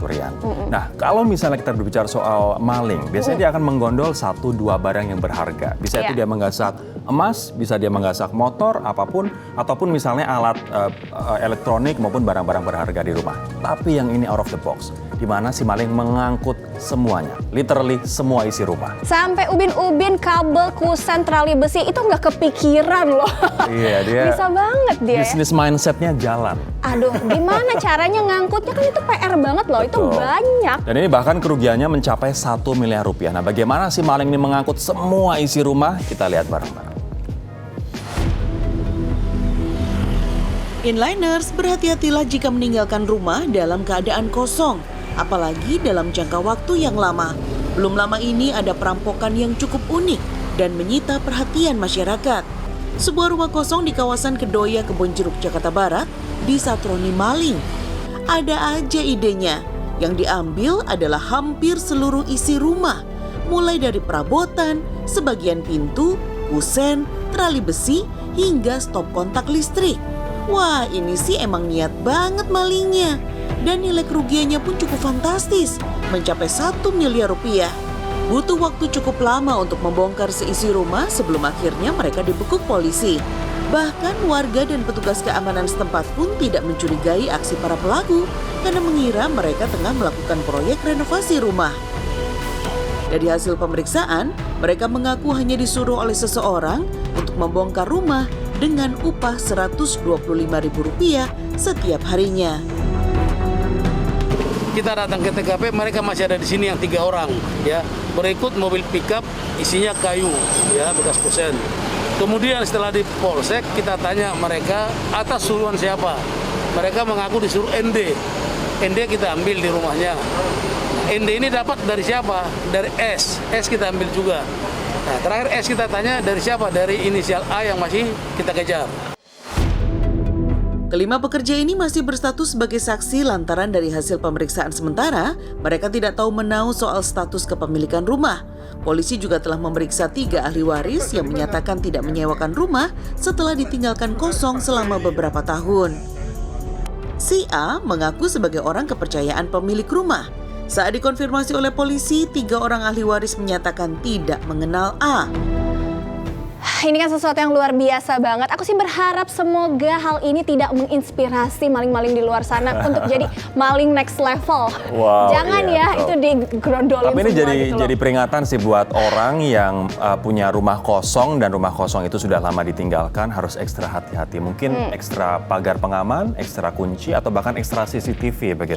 pencurian. Nah, kalau misalnya kita berbicara soal maling, biasanya dia akan menggondol 1-2 barang yang berharga. Bisa itu dia menggasak emas, bisa dia menggasak motor, apapun, ataupun misalnya alat elektronik maupun barang-barang berharga di rumah. Tapi yang ini out of the box, di mana si maling mengangkut semuanya, literally semua isi rumah. Sampai ubin-ubin, kabel, kusen, trali besi itu nggak kepikiran loh. Iya, dia bisa banget dia. Bisnis mindsetnya jalan. Aduh, gimana caranya ngangkutnya, kan itu PR banget loh. Betul. Itu banyak. Dan ini bahkan kerugiannya mencapai 1 miliar rupiah. Nah, bagaimana si maling ini mengangkut semua isi rumah? Kita lihat bareng-bareng. Inliners, berhati-hatilah jika meninggalkan rumah dalam keadaan kosong, apalagi dalam jangka waktu yang lama. Belum lama ini ada perampokan yang cukup unik dan menyita perhatian masyarakat. Sebuah rumah kosong di kawasan Kedoya, Kebonjeruk, Jakarta Barat disatroni maling. Ada aja idenya. Yang diambil adalah hampir seluruh isi rumah, mulai dari perabotan, sebagian pintu, kusen, trali besi, hingga stop kontak listrik. Wah, ini sih emang niat banget malingnya. Dan nilai kerugiannya pun cukup fantastis, mencapai 1 miliar rupiah. Butuh waktu cukup lama untuk membongkar seisi rumah sebelum akhirnya mereka dibekuk polisi. Bahkan warga dan petugas keamanan setempat pun tidak mencurigai aksi para pelaku karena mengira mereka tengah melakukan proyek renovasi rumah. Dari hasil pemeriksaan, mereka mengaku hanya disuruh oleh seseorang untuk membongkar rumah dengan upah Rp125.000 setiap harinya. Kita datang ke TKP, mereka masih ada di sini yang 3 orang, ya, berikut mobil pickup isinya kayu, ya, bekas kusen. Kemudian setelah di polsek kita tanya mereka atas suruhan siapa. Mereka mengaku disuruh ND. ND kita ambil di rumahnya. ND ini dapat dari siapa? Dari S. S kita ambil juga. Nah, terakhir S kita tanya dari siapa? Dari inisial A yang masih kita kejar. Kelima pekerja ini masih berstatus sebagai saksi lantaran dari hasil pemeriksaan sementara, mereka tidak tahu menahu soal status kepemilikan rumah. Polisi juga telah memeriksa 3 ahli waris yang menyatakan tidak menyewakan rumah setelah ditinggalkan kosong selama beberapa tahun. Si A mengaku sebagai orang kepercayaan pemilik rumah. Saat dikonfirmasi oleh polisi, 3 orang ahli waris menyatakan tidak mengenal A. Ini kan sesuatu yang luar biasa banget. Aku sih berharap semoga hal ini tidak menginspirasi maling-maling di luar sana untuk jadi maling next level. Wow, jangan iya, ya, itu digerondolin. Tapi ini semua gitu jadi peringatan sih buat orang yang punya rumah kosong dan rumah kosong itu sudah lama ditinggalkan, harus ekstra hati-hati. Mungkin ekstra pagar pengaman, ekstra kunci, atau bahkan ekstra CCTV begitu.